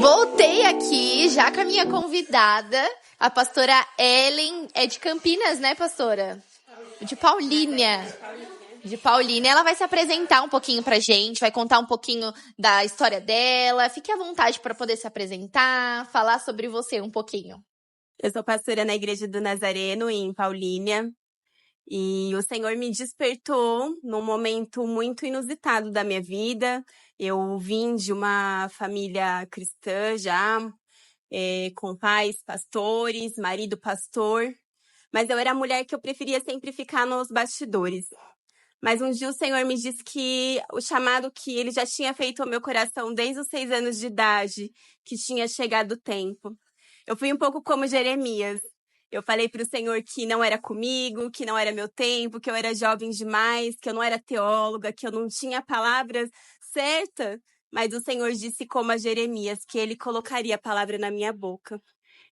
Voltei aqui já com a minha convidada, a pastora Ellen, é de Campinas, né, pastora? De Paulínia. De Paulínia. Ela vai se apresentar um pouquinho pra gente, vai contar um pouquinho da história dela. Fique à vontade para poder se apresentar, falar sobre você um pouquinho. Eu sou pastora na Igreja do Nazareno, em Paulínia. E o Senhor me despertou num momento muito inusitado da minha vida. Eu vim de uma família cristã já, com pais pastores, marido pastor. Mas eu era a mulher que eu preferia sempre ficar nos bastidores. Mas um dia o Senhor me disse que o chamado que Ele já tinha feito ao meu coração desde os 6 anos de idade, que tinha chegado o tempo. Eu fui um pouco como Jeremias. Eu falei para o Senhor que não era comigo, que não era meu tempo, que eu era jovem demais, que eu não era teóloga, que eu não tinha a palavra certa. Mas o Senhor disse como a Jeremias, que Ele colocaria a palavra na minha boca.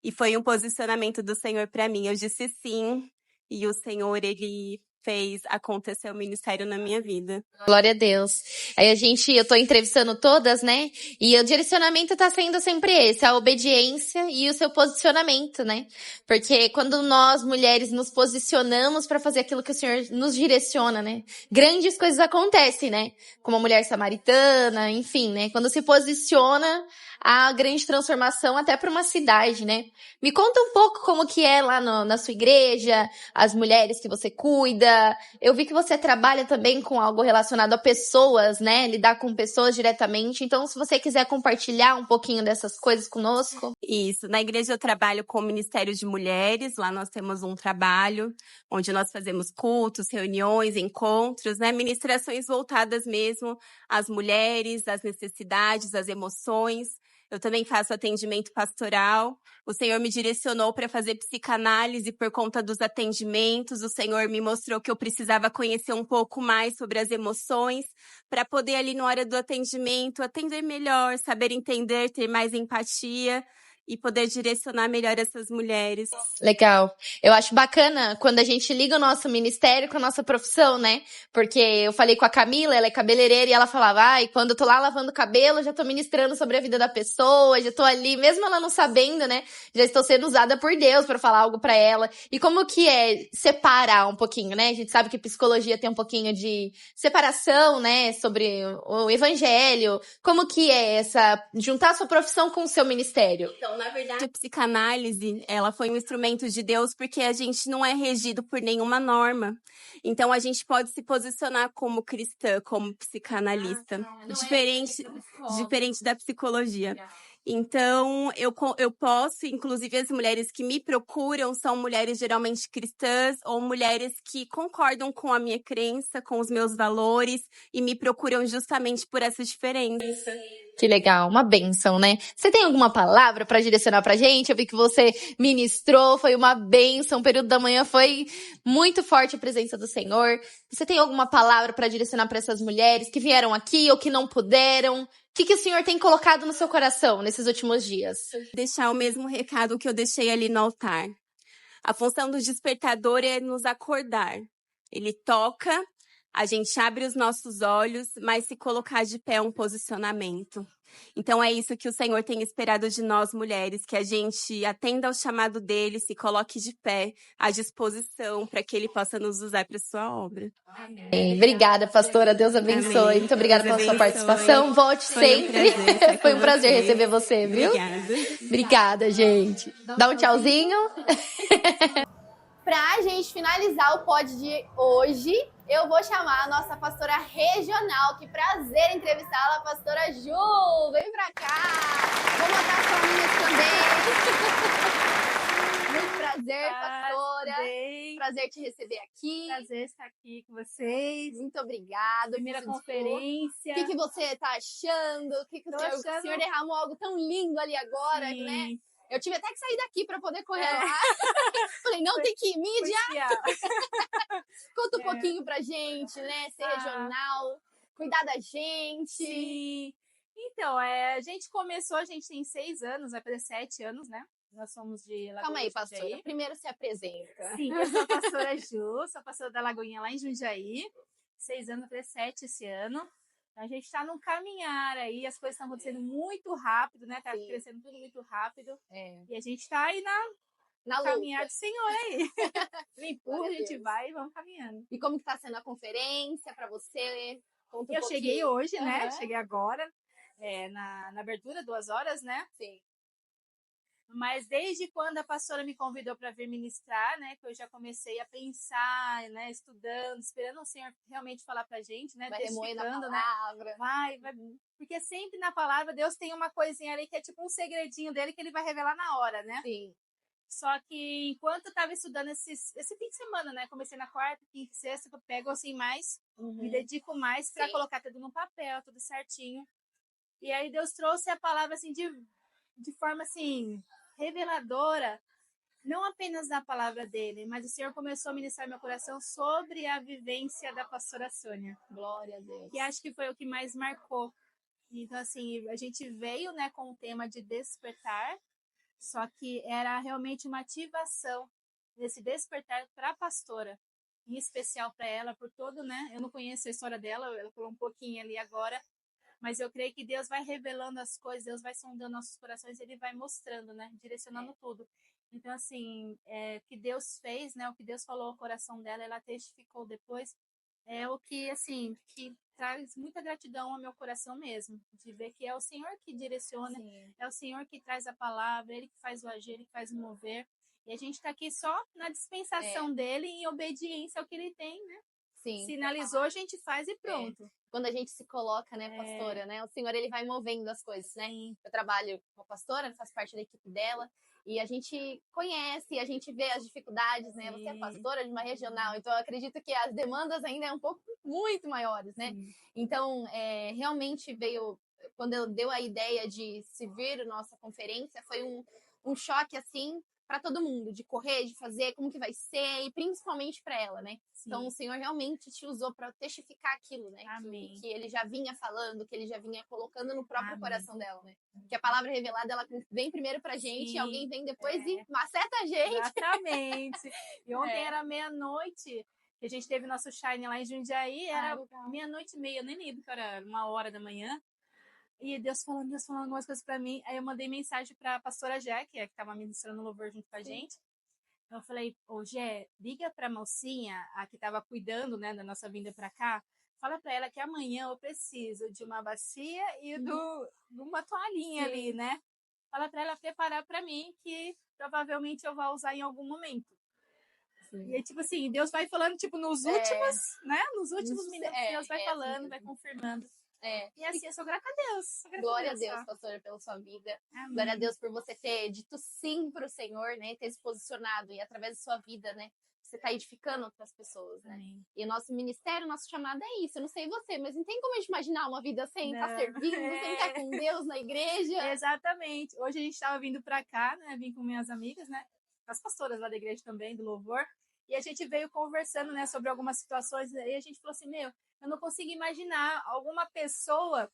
E foi um posicionamento do Senhor para mim. Eu disse sim, e o Senhor, Ele fez acontecer o ministério na minha vida. Glória a Deus. Aí eu tô entrevistando todas, né? E o direcionamento tá sendo sempre esse, a obediência e o seu posicionamento, né? Porque quando nós, mulheres, nos posicionamos para fazer aquilo que o Senhor nos direciona, né? Grandes coisas acontecem, né? Como a mulher samaritana, enfim, né? Quando se posiciona, há grande transformação até para uma cidade, né? Me conta um pouco como que é lá na sua igreja, as mulheres que você cuida. Eu vi que você trabalha também com algo relacionado a pessoas, né? Lidar com pessoas diretamente. Então, se você quiser compartilhar um pouquinho dessas coisas conosco. Isso. Na igreja eu trabalho com o Ministério de Mulheres. Lá nós temos um trabalho onde nós fazemos cultos, reuniões, encontros, né? Ministrações voltadas mesmo às mulheres, às necessidades, às emoções. Eu também faço atendimento pastoral. O Senhor me direcionou para fazer psicanálise por conta dos atendimentos. O Senhor me mostrou que eu precisava conhecer um pouco mais sobre as emoções para poder ali na hora do atendimento atender melhor, saber entender, ter mais empatia e poder direcionar melhor essas mulheres. Legal. Eu acho bacana quando a gente liga o nosso ministério com a nossa profissão, né? Porque eu falei com a Camila, ela é cabeleireira, e ela falava, quando eu tô lá lavando o cabelo, eu já tô ministrando sobre a vida da pessoa, já tô ali, mesmo ela não sabendo, né? Já estou sendo usada por Deus pra falar algo pra ela. E como que é separar um pouquinho, né? A gente sabe que psicologia tem um pouquinho de separação, né? Sobre o evangelho. Como que é juntar a sua profissão com o seu ministério? Então, na verdade, a psicanálise, ela foi um instrumento de Deus porque a gente não é regido por nenhuma norma. Então, a gente pode se posicionar como cristã, como psicanalista. Diferente da psicologia. Então, eu posso, inclusive as mulheres que me procuram são mulheres geralmente cristãs ou mulheres que concordam com a minha crença, com os meus valores e me procuram justamente por essa diferença. Que legal, uma bênção, né? Você tem alguma palavra para direcionar pra gente? Eu vi que você ministrou, foi uma bênção, o período da manhã foi muito forte a presença do Senhor. Você tem alguma palavra para direcionar para essas mulheres que vieram aqui ou que não puderam? O que o Senhor tem colocado no seu coração nesses últimos dias? Deixar o mesmo recado que eu deixei ali no altar. A função do despertador é nos acordar. Ele toca, a gente abre os nossos olhos, mas se colocar de pé é um posicionamento. Então é isso que o Senhor tem esperado de nós mulheres, que a gente atenda ao chamado dele, se coloque de pé, à disposição para que ele possa nos usar para sua obra. Amém. Obrigada, pastora. Deus abençoe. Amém. Muito obrigada pela sua participação. Volte sempre. Foi um prazer receber você, viu? Obrigada, gente. Dá um tchauzinho. Pra gente finalizar o pod de hoje, eu vou chamar a nossa pastora regional. Que prazer entrevistá-la, pastora Ju. Vem pra cá. Vou botar as palminhas também. Muito prazer, pastora. Prazer te receber aqui. Prazer estar aqui com vocês. Muito obrigada. Primeira conferência. O que você tá achando? O senhor derramou algo tão lindo ali agora, Sim. né? Eu tive até que sair daqui para poder correr lá. Falei, não, tem que ir, mídia. Conta um pouquinho pra gente, né? Ser regional, cuidar da gente. Sim. Então, a gente tem 6 anos, vai fazer 7 anos, né? Nós somos de Lagoinha. Calma aí, pastora. Primeiro se apresenta. Sim, eu sou a pastora Ju, sou a pastora da Lagoinha lá em Jundiaí. 6 anos, vai fazer 7 esse ano. A gente está num caminhar aí, as coisas estão acontecendo muito rápido, né? Tá Sim. crescendo tudo muito rápido. É. E a gente tá aí Na caminhar luta. do Senhor aí. Me empurra, Glória a a gente Deus. vai e vamos caminhando. E como que tá sendo a conferência pra você? Conta um Eu cheguei pouquinho. hoje, né? Aham. Cheguei agora, na abertura, 2 horas, né? Sim. Mas desde quando a pastora me convidou para vir ministrar, né, que eu já comecei a pensar, né, estudando, esperando o Senhor realmente falar pra gente, né, Vai remoendo a testificando, né, palavra. vai, porque sempre na palavra Deus tem uma coisinha ali que é tipo um segredinho dele que ele vai revelar na hora, né? Sim. Só que enquanto eu estava estudando esse fim de semana, né, comecei na quarta, quinta e sexta, eu pego assim mais, me dedico mais para Sim. colocar tudo no papel, tudo certinho. E aí Deus trouxe a palavra assim de forma assim reveladora, não apenas na palavra dele, mas o Senhor começou a ministrar meu coração sobre a vivência da pastora Sônia, Glória a Deus. que acho que foi o que mais marcou. Então, assim, a gente veio, né, com o tema de despertar, só que era realmente uma ativação desse despertar para a pastora, em especial para ela, por todo, né? Eu não conheço a história dela, ela falou um pouquinho ali agora, mas eu creio que Deus vai revelando as coisas, Deus vai sondando nossos corações, Ele vai mostrando, né? Direcionando tudo. Então, assim, o que Deus fez, né? O que Deus falou ao coração dela, ela testificou depois, é o que, assim, que traz muita gratidão ao meu coração mesmo, de ver que é o Senhor que direciona, Sim. é o Senhor que traz a palavra, Ele que faz o agir, Ele que faz o mover. E a gente está aqui só na dispensação dele, em obediência ao que Ele tem, né? Sim. Sinalizou, a gente faz e pronto. Quando a gente se coloca, né, pastora, né? O Senhor, ele vai movendo as coisas, né? Sim. Eu trabalho com a pastora, faço parte da equipe dela, e a gente conhece, a gente vê as dificuldades, né? Você é Sim. pastora de uma regional, então eu acredito que as demandas ainda é um pouco muito maiores, né? Sim. Então, realmente veio, quando eu deu a ideia de se vir nossa conferência, foi um choque, assim, para todo mundo, de correr, de fazer, como que vai ser, e principalmente para ela, né? Sim. Então, o Senhor realmente te usou para testificar aquilo, né? Amém. Que ele já vinha falando, que ele já vinha colocando no próprio Amém. coração dela, né? Que a palavra revelada, ela vem primeiro pra gente, Sim. e alguém vem depois e maceta a gente. Exatamente. E ontem era meia-noite, que a gente teve nosso Shine lá em Jundiaí, era meia-noite e meia, eu nem lembro que era 1 hora da manhã. E Deus falando algumas coisas pra mim. Aí eu mandei mensagem pra pastora Jé, que tava ministrando louvor junto com a gente. Eu falei, ô Jé, liga pra mocinha, a que tava cuidando, né, da nossa vinda pra cá. Fala pra ela que amanhã eu preciso de uma bacia e de uma toalhinha ali, né? Fala pra ela preparar pra mim, que provavelmente eu vou usar em algum momento. E aí, tipo assim, Deus vai falando, tipo, nos últimos, né? Nos últimos minutos, Deus vai falando, vai confirmando. E assim, eu sou grata a Deus. Glória a Deus, pastora, pela sua vida. Amém. Glória a Deus por você ter dito sim pro Senhor, né? Ter se posicionado e através da sua vida, né? Você tá edificando outras pessoas, né? Amém. E o nosso ministério, nosso chamado é isso. Eu não sei você, mas não tem como a gente imaginar uma vida sem estar Não. servindo, sem estar com Deus na igreja. Exatamente. Hoje a gente estava vindo para cá, né? Vim com minhas amigas, né? As pastoras lá da igreja também, do louvor. E a gente veio conversando, né, sobre algumas situações. E a gente falou assim, meu, eu não consigo imaginar alguma pessoa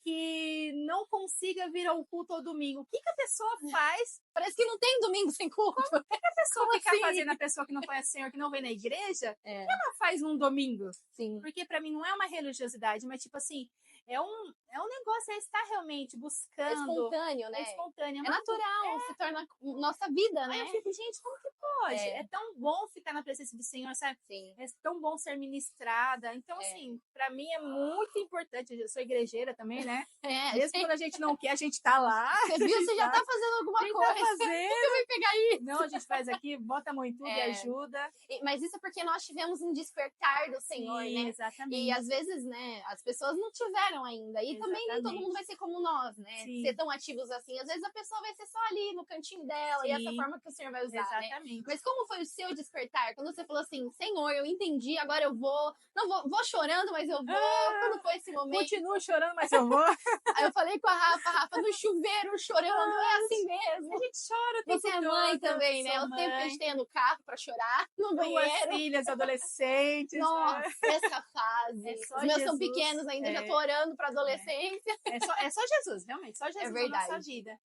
que não consiga vir ao culto ao domingo. O que a pessoa faz? Parece que não tem domingo sem culto. O que a pessoa Como fica assim? fazendo, a pessoa que não conhece o Senhor, que não vem na igreja? O que ela faz num domingo? Sim. Porque para mim não é uma religiosidade, mas tipo assim, é um negócio, é estar realmente buscando. É espontâneo, né? É espontâneo. É natural, se torna nossa vida, né? Aí eu fico, gente, como que pode? É tão bom ficar na presença do Senhor, sabe? Sim. É tão bom ser ministrada. Então, assim, pra mim é muito importante. Eu sou igrejeira também, né? Mesmo quando a gente não quer, a gente tá lá. Você viu? Você já tá fazendo alguma Quem coisa. tá fazendo? O que vai pegar aí? Não, a gente faz aqui, bota a mão em tudo e ajuda. Mas isso é porque nós tivemos um despertar do Senhor, Sim, né? exatamente. E às vezes, né, as pessoas não tiveram ainda. E também nem todo mundo vai ser como nós, né? Sim. Ser tão ativos assim. Às vezes a pessoa vai ser só ali no cantinho dela. Sim. E essa forma que o Senhor vai usar, Exatamente. né? Mas como foi o seu despertar? Quando você falou assim, Senhor, eu entendi, agora eu vou. Não vou chorando, mas eu vou. Quando foi esse momento? Continuo chorando, mas eu vou. Aí eu falei com a Rafa, no chuveiro, chorando, é assim mesmo. A gente chora o tempo Você é mãe todo, também, né? sou O tempo que a mãe. gente tem no carro pra chorar, no 2 banheiro. filhas, adolescentes. Nossa, essa fase. É só Os meus são Jesus. pequenos ainda, já tô orando pra adolescência. É só Jesus, realmente, só Jesus na nossa vida.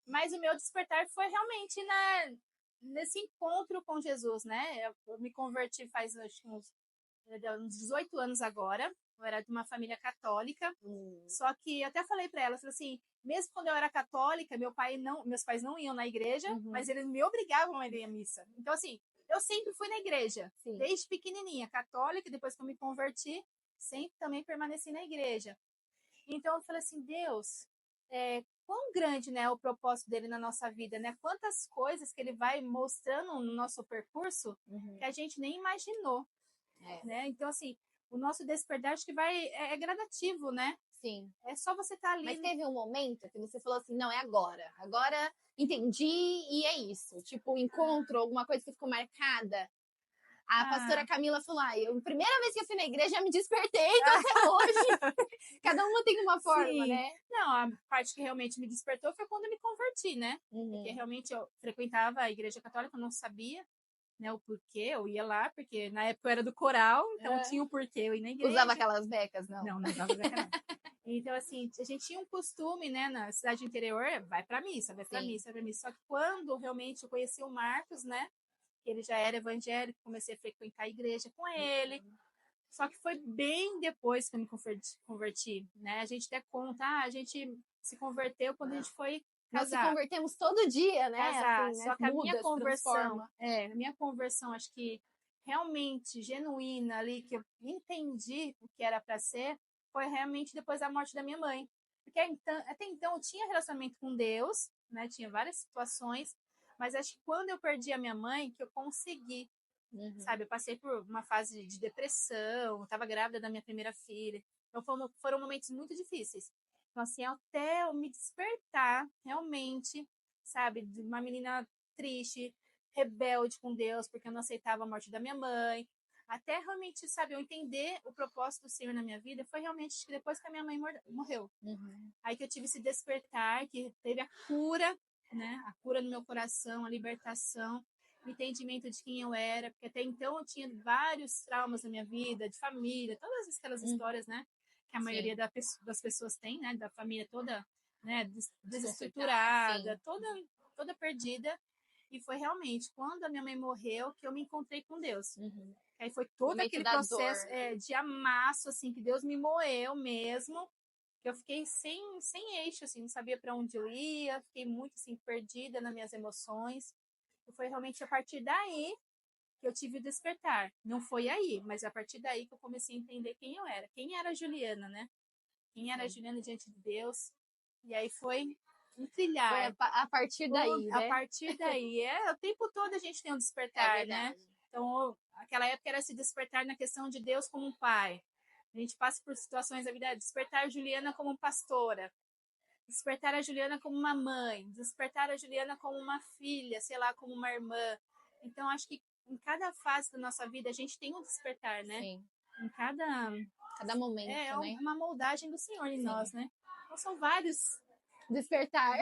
Mas o meu despertar foi realmente nesse encontro com Jesus, né? Eu me converti faz acho que uns 18 anos agora. Eu era de uma família católica, só que eu até falei para ela, assim, mesmo quando eu era católica, meus pais não iam na igreja, mas eles me obrigavam a ir à missa. Então, assim, eu sempre fui na igreja, desde pequenininha, católica, depois que eu me converti, sempre também permaneci na igreja. Então, eu falei assim, Deus, quão grande, né, o propósito dele na nossa vida, né? Quantas coisas que ele vai mostrando no nosso percurso que a gente nem imaginou, né? Então, assim, o nosso despertar acho que é gradativo, né? Sim. É só você estar ali. Mas teve um momento que você falou assim, não, é agora. Agora entendi e é isso. Tipo, encontro, alguma coisa que ficou marcada. A pastora Camila falou, a primeira vez que eu fui na igreja, eu me despertei, então até hoje. Cada uma tem uma forma, né? Não, a parte que realmente me despertou foi quando eu me converti, né? Porque realmente eu frequentava a igreja católica, eu não sabia, né, o porquê, eu ia lá, porque na época eu era do coral, então tinha o porquê eu ir na igreja. Usava aquelas becas, não? Não usava beca, não. Então, assim, a gente tinha um costume, né, na cidade interior, vai pra missa. Só que quando realmente eu conheci o Marcos, né, ele já era evangélico, comecei a frequentar a igreja com ele. Só que foi bem depois que eu me converti, né? A gente até conta, a gente se converteu quando a gente foi Nós se casar. convertemos todo dia, né? Casar. Assim, né? Só que a Muda, minha conversão, transforma. minha conversão, acho que realmente genuína ali, que eu entendi o que era para ser, foi realmente depois da morte da minha mãe. Porque até então eu tinha relacionamento com Deus, né? Tinha várias situações, mas acho que quando eu perdi a minha mãe, que eu consegui, sabe? Eu passei por uma fase de depressão, estava grávida da minha primeira filha. Então foram momentos muito difíceis. Então, assim, até eu me despertar realmente, sabe? De uma menina triste, rebelde com Deus, porque eu não aceitava a morte da minha mãe. Até realmente, sabe, eu entender o propósito do Senhor na minha vida, foi realmente depois que a minha mãe morreu. Aí que eu tive esse despertar, que teve a cura, né? A cura no meu coração, a libertação, o entendimento de quem eu era, porque até então eu tinha vários traumas na minha vida, de família, todas aquelas histórias, né? Que a maioria das pessoas tem, né? Da família toda, né? Desestruturada, toda perdida. E foi realmente quando a minha mãe morreu que eu me encontrei com Deus. Aí foi todo aquele processo de amasso, assim, que Deus me moeu mesmo. Que eu fiquei sem eixo, assim, não sabia para onde eu ia, fiquei muito, assim, perdida nas minhas emoções. E foi realmente a partir daí que eu tive o despertar. Não foi aí, mas a partir daí que eu comecei a entender quem eu era. Quem era a Juliana, né? Quem era a Juliana diante de Deus. E aí foi um trilhar. Foi a partir daí, né? A partir daí. O tempo todo a gente tem um despertar, né? Então, aquela época era se despertar na questão de Deus como um pai. A gente passa por situações da vida, despertar a Juliana como pastora, despertar a Juliana como uma mãe, despertar a Juliana como uma filha, sei lá, como uma irmã. Então, acho que em cada fase da nossa vida a gente tem um despertar, né? Sim. Em cada momento, é né? uma moldagem do Senhor em nós, né? Então, são vários despertar.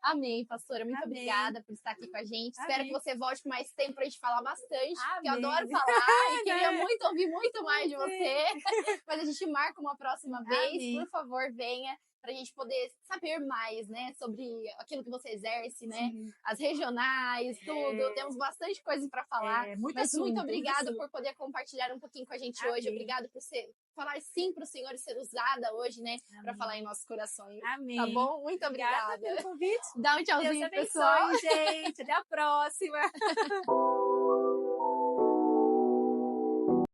Amém, pastora. Muito obrigada por estar aqui com a gente. Espero que você volte com mais tempo pra gente falar bastante, porque eu adoro falar e queria muito ouvir muito mais de você. Mas a gente marca uma próxima vez. Por favor, venha pra gente poder saber mais, né, sobre aquilo que você exerce, né? As regionais, tudo. Temos bastante coisa para falar. Mas muito obrigada por poder compartilhar um pouquinho com a gente hoje. Obrigada por falar sim pro Senhor e ser usada hoje, né, para falar em nossos corações. Amém. Tá bom? Muito obrigada pelo convite. Dá um tchauzinho, Deus abençoe, pessoal. gente. Até a próxima.